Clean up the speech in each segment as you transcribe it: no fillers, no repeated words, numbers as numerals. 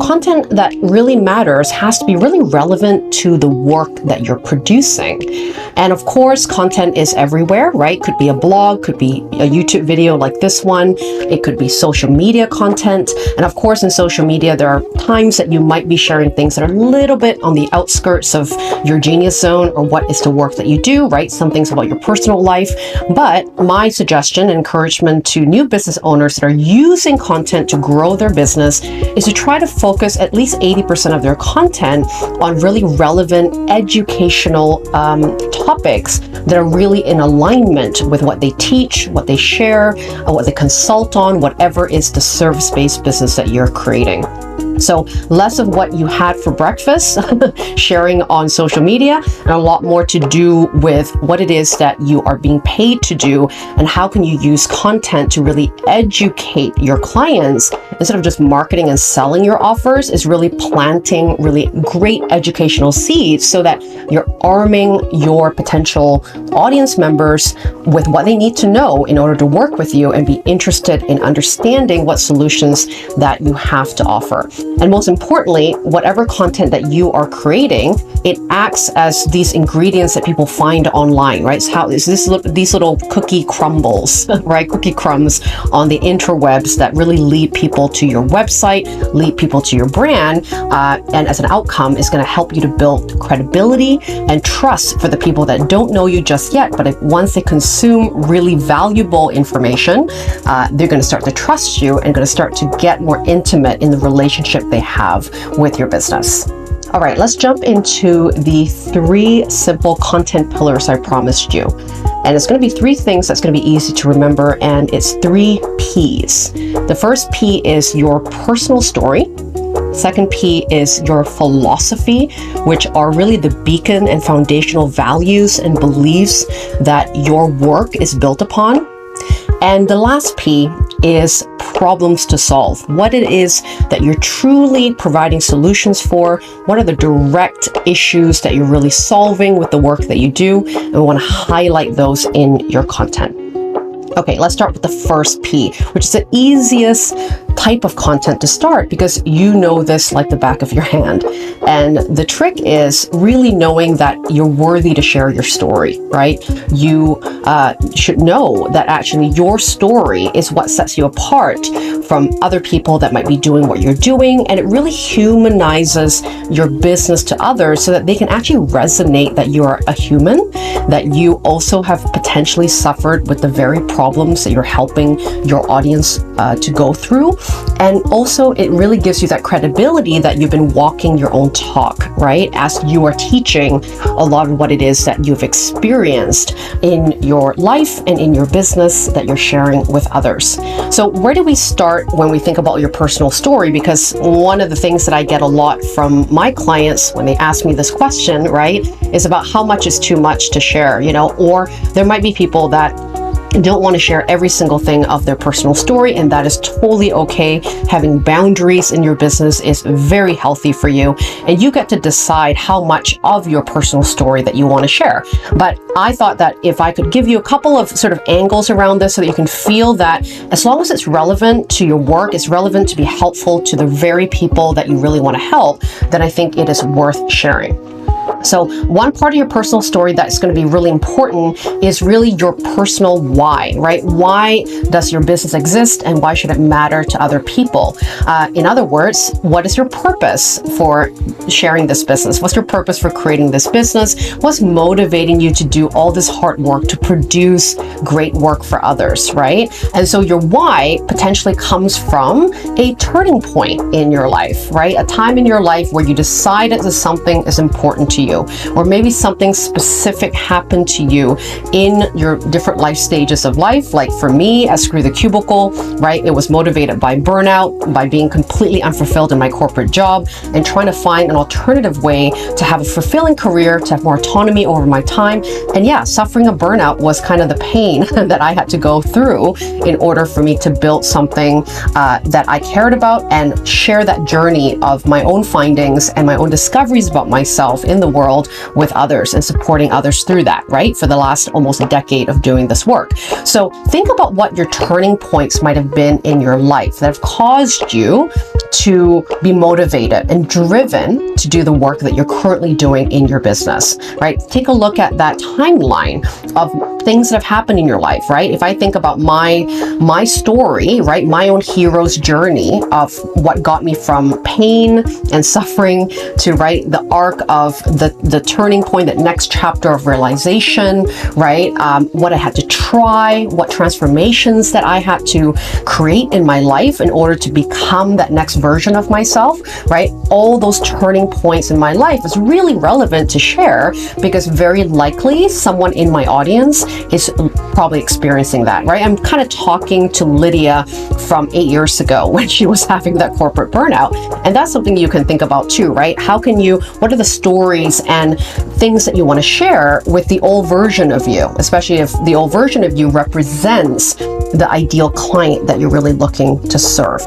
Content that really matters has to be really relevant to the work that you're producing. And of course, content is everywhere, right? Could be a blog, could be a YouTube video like this one. It could be social media content. And of course, in social media, there are times that you might be sharing things that are a little bit on the outskirts of your genius zone or what is the work that you do, right? Some things about your personal life. But my suggestion and encouragement to new business owners that are using content to grow their business is to try to focus at least 80% of their content on really relevant educational topics that are really in alignment with what they teach, what they share, what they consult on, whatever is the service-based business that you're creating. So less of what you had for breakfast, sharing on social media, and a lot more to do with what it is that you are being paid to do and how can you use content to really educate your clients instead of just marketing and selling your offers. Is really planting really great educational seeds so that you're arming your potential audience members with what they need to know in order to work with you and be interested in understanding what solutions that you have to offer. And most importantly, whatever content that you are creating, it acts as these ingredients that people find online, right? It's how is these little cookie crumbles, right? Cookie crumbs on the interwebs that really lead people to your website, lead people to your brand, and as an outcome is going to help you to build credibility and trust for the people that don't know you just yet. But once they consume really valuable information, they're going to start to trust you and going to start to get more intimate in the relationship they have with your business. All right, let's jump into the 3 simple content pillars I promised you. And it's going to be 3 things that's going to be easy to remember, and it's 3 P's. The first P is your personal story. Second P is your philosophy, which are really the beacon and foundational values and beliefs that your work is built upon. And the last P is problems to solve. What it is that you're truly providing solutions for. What are the direct issues that you're really solving with the work that you do? And we want to highlight those in your content. Okay, let's start with the first P, which is the easiest type of content to start because you know this like the back of your hand. And the trick is really knowing that you're worthy to share your story, right? You should know that actually your story is what sets you apart from other people that might be doing what you're doing. And it really humanizes your business to others so that they can actually resonate that you are a human, that you also have potentially suffered with the very problems that you're helping your audience to go through. And also it really gives you that credibility that you've been walking your own talk, right? As you are teaching a lot of what it is that you've experienced in your life and in your business that you're sharing with others. So where do we start when we think about your personal story? Because one of the things that I get a lot from my clients when they ask me this question, right, is about how much is too much to share, you know, or there might be people that don't want to share every single thing of their personal story, and that is totally okay. Having boundaries in your business is very healthy for you, and you get to decide how much of your personal story that you want to share. But I thought that if I could give you a couple of sort of angles around this so that you can feel that as long as it's relevant to your work, it's relevant to be helpful to the very people that you really want to help, then I think it is worth sharing. So one part of your personal story that's going to be really important is really your personal why, right? Why does your business exist and why should it matter to other people? In other words, what is your purpose for sharing this business? What's your purpose for creating this business? What's motivating you to do all this hard work to produce great work for others, right? And so your why potentially comes from a turning point in your life, right? A time in your life where you decided that something is important to you, or maybe something specific happened to you in your different life stages of life. Like for me, at Screw the Cubicle, right? It was motivated by burnout, by being completely unfulfilled in my corporate job and trying to find an alternative way to have a fulfilling career, to have more autonomy over my time. And yeah, suffering a burnout was kind of the pain that I had to go through in order for me to build something that I cared about and share that journey of my own findings and my own discoveries about myself in the world with others and supporting others through that, right? For the last almost a decade of doing this work. So think about what your turning points might have been in your life that have caused you to be motivated and driven to do the work that you're currently doing in your business, right? Take a look at that timeline of things that have happened in your life, right? If I think about my story, right, my own hero's journey of what got me from pain and suffering to, right, the arc of the turning point, that next chapter of realization, right? What I had to try, what transformations that I had to create in my life in order to become that next version of myself, right? All those turning points in my life is really relevant to share, because very likely someone in my audience is probably experiencing that, right? I'm kind of talking to Lydia from 8 years ago when she was having that corporate burnout. And that's something you can think about too, right? What are the stories and things that you want to share with the old version of you, especially if the old version of you represents the ideal client that you're really looking to serve.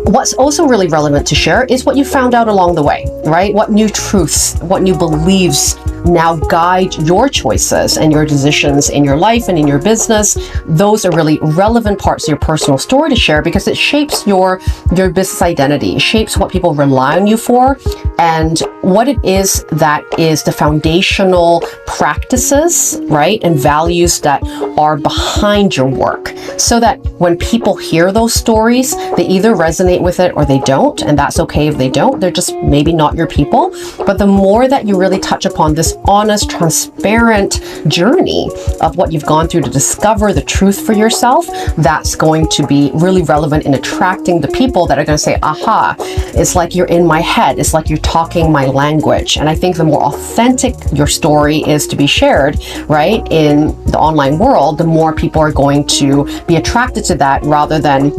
What's also really relevant to share is what you found out along the way, right? What new truths, what new beliefs now guide your choices and your decisions in your life and in your business. Those are really relevant parts of your personal story to share, because it shapes your business identity, shapes what people rely on you for, and what it is that is the foundational practices, right, and values that are behind your work, so that when people hear those stories, they either resonate with it or they don't, and that's okay if they don't. They're just maybe not your people. But the more that you really touch upon this honest, transparent journey of what you've gone through to discover the truth for yourself, that's going to be really relevant in attracting the people that are going to say, aha, it's like you're in my head, it's like you're talking my language. And I think the more authentic your story is to be shared, right, in the online world, the more people are going to be attracted to that, rather than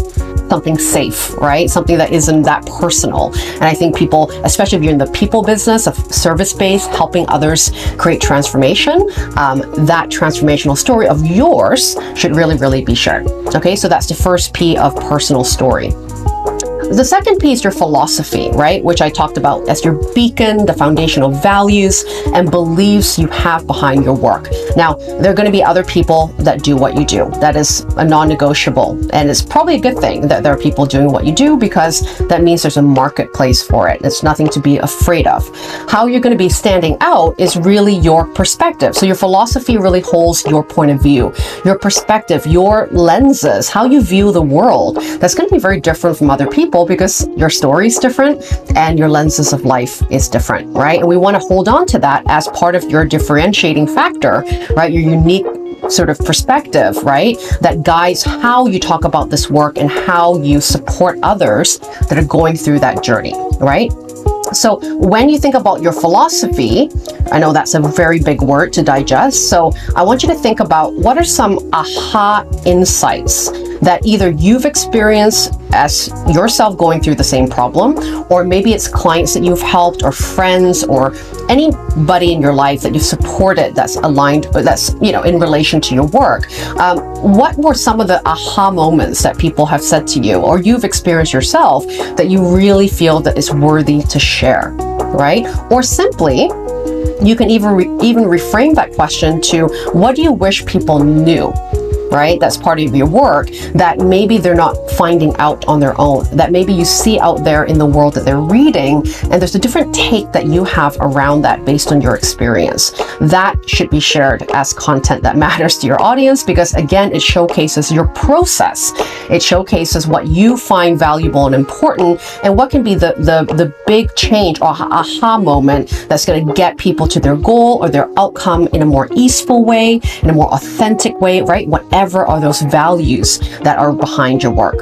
something safe, right? Something that isn't that personal. And I think people, especially if you're in the people business of service-based, helping others create transformation, that transformational story of yours should really, really be shared. Okay, so that's the first P of personal story. The second P is your philosophy, right? Which I talked about as your beacon, the foundational values and beliefs you have behind your work. Now, there are going to be other people that do what you do. That is a non-negotiable. And it's probably a good thing that there are people doing what you do, because that means there's a marketplace for it. It's nothing to be afraid of. How you're going to be standing out is really your perspective. So your philosophy really holds your point of view, your perspective, your lenses, how you view the world. That's going to be very different from other people, because your story is different and your lenses of life is different, right? And we want to hold on to that as part of your differentiating factor, right? Your unique sort of perspective, right? That guides how you talk about this work and how you support others that are going through that journey, right? So when you think about your philosophy, I know that's a very big word to digest. So I want you to think about what are some aha insights that either you've experienced as yourself going through the same problem, or maybe it's clients that you've helped, or friends, or anybody in your life that you've supported that's aligned, or that's, you know, in relation to your work. What were some of the aha moments that people have said to you, or you've experienced yourself, that you really feel that is worthy to share, right? Or simply, you can even reframe that question to, what do you wish people knew? Right? That's part of your work that maybe they're not finding out on their own, that maybe you see out there in the world that they're reading, and there's a different take that you have around that based on your experience. That should be shared as content that matters to your audience, because again, it showcases your process. It showcases what you find valuable and important, and what can be the big change or aha moment that's going to get people to their goal or their outcome in a more easeful way, in a more authentic way, right? Whatever are those values that are behind your work.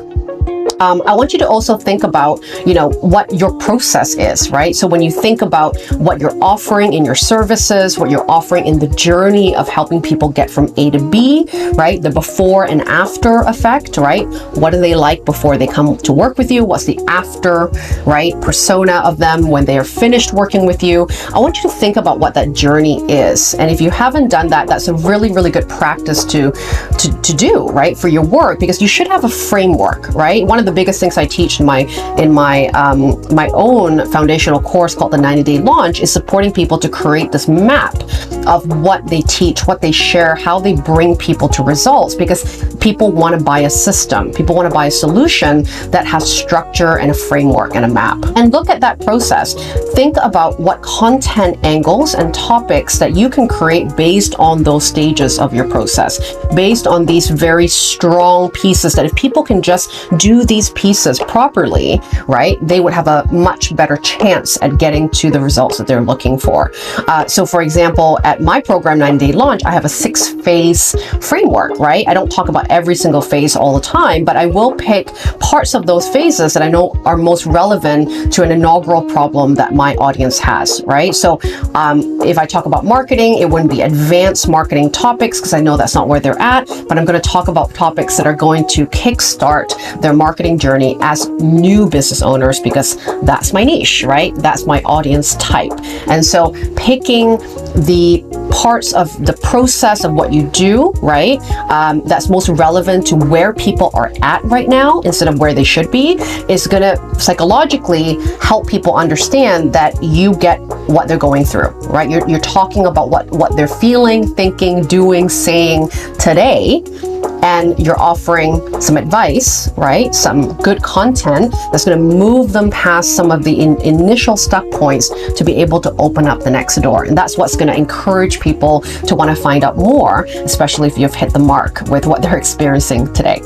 I want you to also think about, you know, what your process is, right? So when you think about what you're offering in your services, what you're offering in the journey of helping people get from A to B, right? The before and after effect, right? What are they like before they come to work with you? What's the after, right, persona of them when they are finished working with you? I want you to think about what that journey is. And if you haven't done that, that's a really, really good practice to do, right, for your work, because you should have a framework, right? One of the the biggest things I teach in my own foundational course called the 90-Day Launch is supporting people to create this map of what they teach, what they share, how they bring people to results, because people want to buy a system. People want to buy a solution that has structure and a framework and a map. And look at that process. Think about what content angles and topics that you can create based on those stages of your process, based on these very strong pieces that if people can just do these pieces properly, right, they would have a much better chance at getting to the results that they're looking for. So for example, at my program 90-Day Launch, I have a 6-phase framework, right? I don't talk about every single phase all the time, but I will pick parts of those phases that I know are most relevant to an inaugural problem that my audience has, right? So if I talk about marketing, it wouldn't be advanced marketing topics because I know that's not where they're at, but I'm going to talk about topics that are going to kickstart their marketing journey as new business owners, because that's my niche, right? That's my audience type. And so picking the parts of the process of what you do, right, that's most relevant to where people are at right now instead of where they should be, is going to psychologically help people understand that you get what they're going through, right? You're talking about what they're feeling, thinking, doing, saying today, and you're offering some advice, right? Some good content that's going to move them past some of the initial stuck points to be able to open up the next door. And that's what's going to encourage people to want to find out more, especially if you've hit the mark with what they're experiencing today.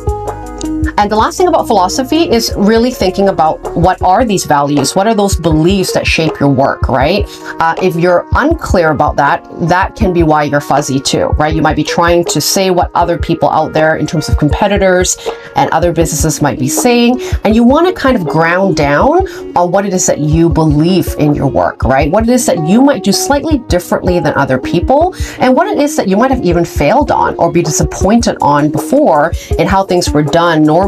And the last thing about philosophy is really thinking about what are these values? What are those beliefs that shape your work, right? If you're unclear about that, that can be why you're fuzzy too, right? You might be trying to say what other people out there in terms of competitors and other businesses might be saying, and you want to kind of ground down on what it is that you believe in your work, right? What it is that you might do slightly differently than other people, and what it is that you might have even failed on or be disappointed on before in how things were done normally,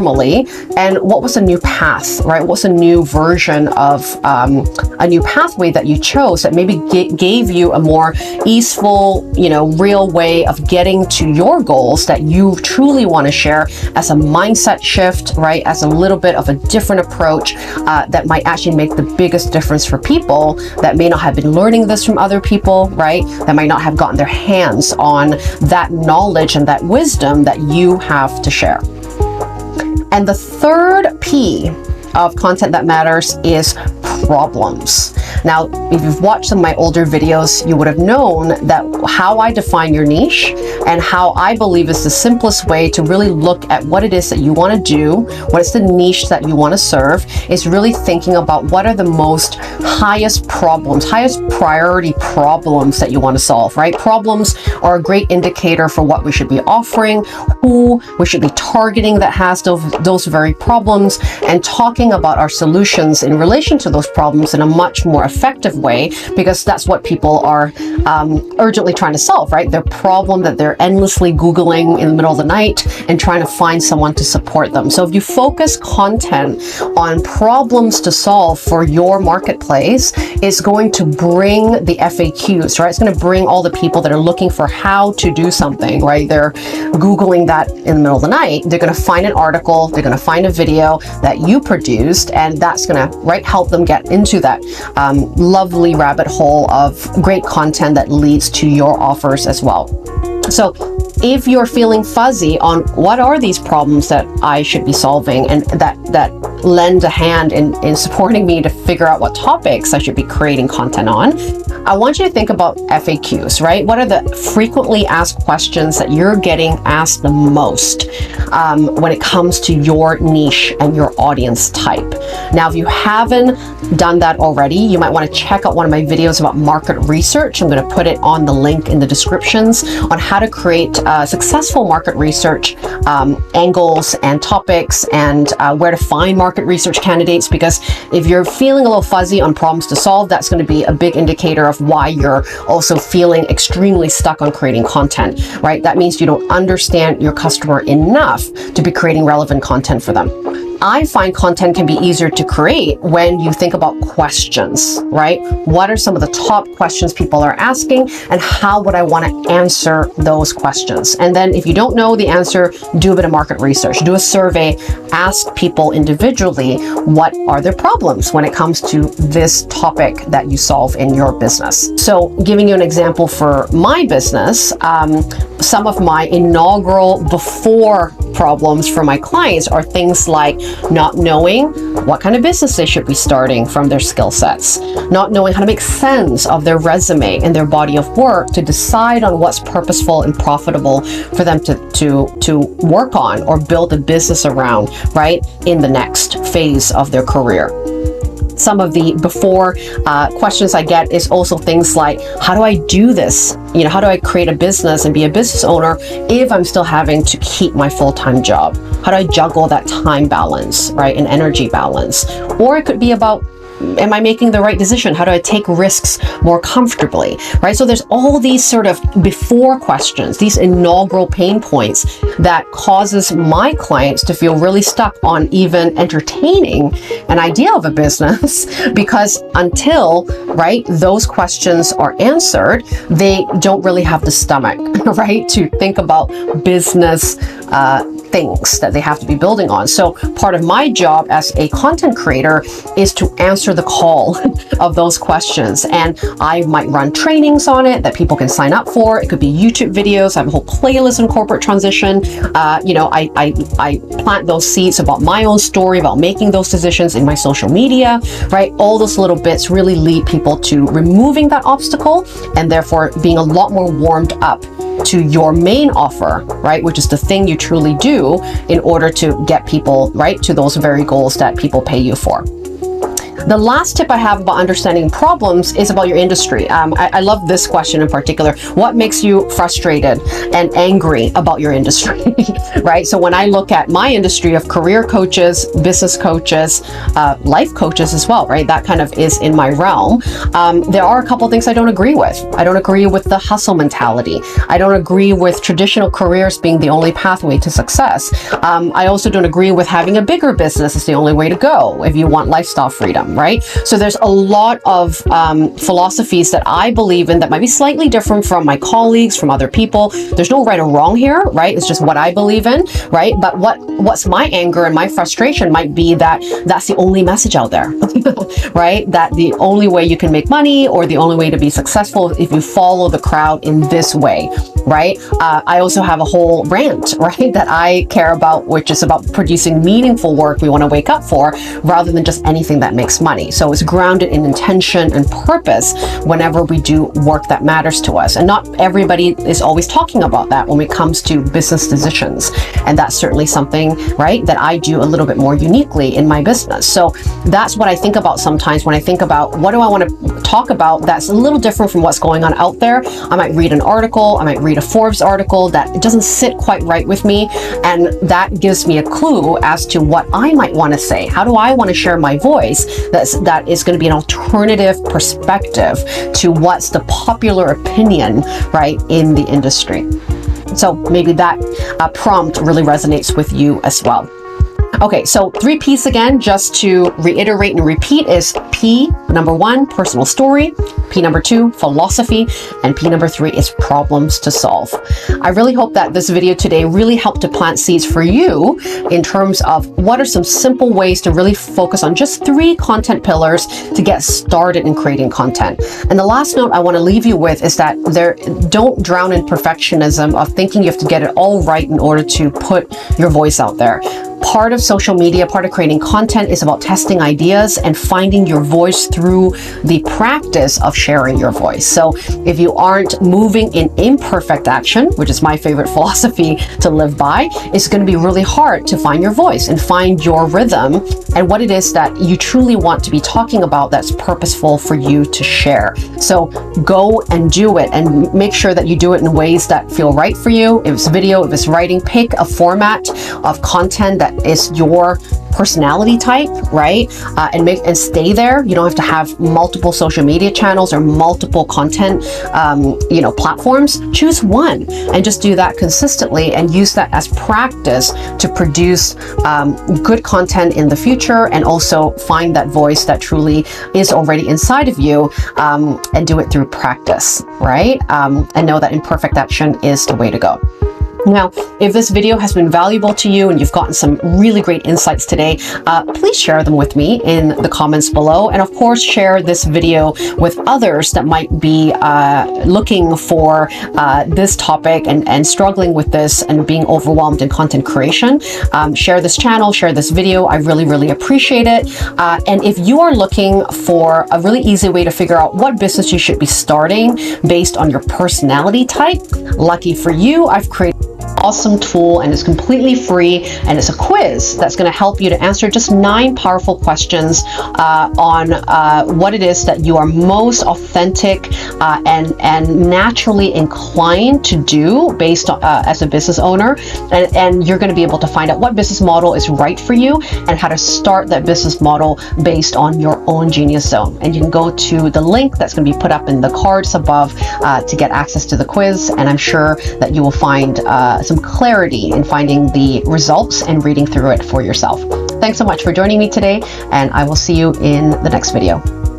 and what was a new path, right? What's a new version of a new pathway that you chose that maybe gave you a more easeful, real way of getting to your goals that you truly want to share as a mindset shift, right? As a little bit of a different approach that might actually make the biggest difference for people that may not have been learning this from other people, right? That might not have gotten their hands on that knowledge and that wisdom that you have to share. And the third P of content that matters is problems. Now, if you've watched some of my older videos, you would have known that how I define your niche and how I believe is the simplest way to really look at what it is that you want to do, what is the niche that you want to serve, is really thinking about what are the most highest problems, highest priority problems that you want to solve, right? Problems are a great indicator for what we should be offering, who we should be targeting that has those very problems, and talking about our solutions in relation to those problems in a much more effective way, because that's what people are urgently trying to solve, right? Their problem that they're endlessly Googling in the middle of the night and trying to find someone to support them. So if you focus content on problems to solve for your marketplace, it's going to bring the FAQs, right? It's going to bring all the people that are looking for how to do something, right? They're Googling that in the middle of the night. They're going to find an article, they're going to find a video that you produced, and that's going to, right, help them get into that lovely rabbit hole of great content that leads to your offers as well. So if you're feeling fuzzy on what are these problems that I should be solving, and that lend a hand in supporting me to figure out what topics I should be creating content on, I want you to think about FAQs, right? What are the frequently asked questions that you're getting asked the most when it comes to your niche and your audience type? Now, if you haven't done that already, you might want to check out one of my videos about market research. I'm going to put it on the link in the descriptions on how to create successful market research angles and topics, and where to find market research candidates, because if you're feeling a little fuzzy on problems to solve, that's going to be a big indicator of why you're also feeling extremely stuck on creating content, right? That means you don't understand your customer enough to be creating relevant content for them. I find content can be easier to create when you think about questions, right? What are some of the top questions people are asking, and how would I want to answer those questions? And then if you don't know the answer, do a bit of market research, do a survey, ask people individually what are their problems when it comes to this topic that you solve in your business. So giving you an example for my business, some of my inaugural before problems for my clients are things like not knowing what kind of business they should be starting from their skill sets, not knowing how to make sense of their resume and their body of work to decide on what's purposeful and profitable for them to work on or build a business around, right, in the next phase of their career. Some of the before questions I get is also things like, how do I do this? You know, how do I create a business and be a business owner if I'm still having to keep my full-time job? How do I juggle that time balance, right, and energy balance? Or it could be about, am I making the right decision? How do I take risks more comfortably, right? So there's all these sort of before questions, these inaugural pain points that causes my clients to feel really stuck on even entertaining an idea of a business because until, right, those questions are answered, they don't really have the stomach, right, to think about business things that they have to be building on. So part of my job as a content creator is to answer the call of those questions. And I might run trainings on it that people can sign up for. It could be YouTube videos. I have a whole playlist on corporate transition. You know, I plant those seeds about my own story, about making those decisions in my social media, right? All those little bits really lead people to removing that obstacle and therefore being a lot more warmed up to your main offer, right? Which is the thing you truly do in order to get people, right, to those very goals that people pay you for. The last tip I have about understanding problems is about your industry. I love this question in particular. What makes you frustrated and angry about your industry, right? So when I look at my industry of career coaches, business coaches, life coaches as well, right? That kind of is in my realm. There are a couple things I don't agree with. I don't agree with the hustle mentality. I don't agree with traditional careers being the only pathway to success. I also don't agree with having a bigger business is the only way to go if you want lifestyle freedom. Right? So there's a lot of philosophies that I believe in that might be slightly different from my colleagues, from other people. There's no right or wrong here, right? It's just what I believe in, right? But what's my anger and my frustration might be that that's the only message out there, right? That the only way you can make money or the only way to be successful if you follow the crowd in this way, right? I also have a whole rant, right, that I care about, which is about producing meaningful work we want to wake up for rather than just anything that makes money. So it's grounded in intention and purpose whenever we do work that matters to us. And not everybody is always talking about that when it comes to business decisions. And that's certainly something, right, that I do a little bit more uniquely in my business. So that's what I think about sometimes when I think about what do I want to talk about that's a little different from what's going on out there. I might read an article, I might read a Forbes article that it doesn't sit quite right with me. And that gives me a clue as to what I might want to say. How do I want to share my voice that is going to be an alternative perspective to what's the popular opinion, right, in the industry. So maybe that prompt really resonates with you as well. Okay, so 3 P's again, just to reiterate and repeat, is P, number 1, personal story, P number 2, philosophy, and P number 3 is problems to solve. I really hope that this video today really helped to plant seeds for you in terms of what are some simple ways to really focus on just 3 content pillars to get started in creating content. And the last note I want to leave you with is that don't drown in perfectionism of thinking you have to get it all right in order to put your voice out there. Part of social media, part of creating content is about testing ideas and finding your voice through the practice of sharing your voice. So if you aren't moving in imperfect action, which is my favorite philosophy to live by, it's going to be really hard to find your voice and find your rhythm and what it is that you truly want to be talking about that's purposeful for you to share. So go and do it and make sure that you do it in ways that feel right for you. If it's video, if it's writing, pick a format of content that is your personality type, right? And stay there. You don't have to have multiple social media channels or multiple content, platforms. Choose one and just do that consistently and use that as practice to produce good content in the future, and also find that voice that truly is already inside of you, and do it through practice, right? And know that imperfect action is the way to go. Now, if this video has been valuable to you and you've gotten some really great insights today, please share them with me in the comments below. And of course, share this video with others that might be looking for this topic and struggling with this and being overwhelmed in content creation. Share this channel, share this video. I really, really appreciate it. And if you are looking for a really easy way to figure out what business you should be starting based on your personality type, lucky for you, I've created awesome tool, and it's completely free, and it's a quiz that's going to help you to answer just 9 powerful questions on what it is that you are most authentic and naturally inclined to do based on as a business owner, and you're going to be able to find out what business model is right for you and how to start that business model based on your own genius zone. And you can go to the link that's going to be put up in the cards above to get access to the quiz, and I'm sure that you will find some clarity in finding the results and reading through it for yourself. Thanks so much for joining me today, and I will see you in the next video.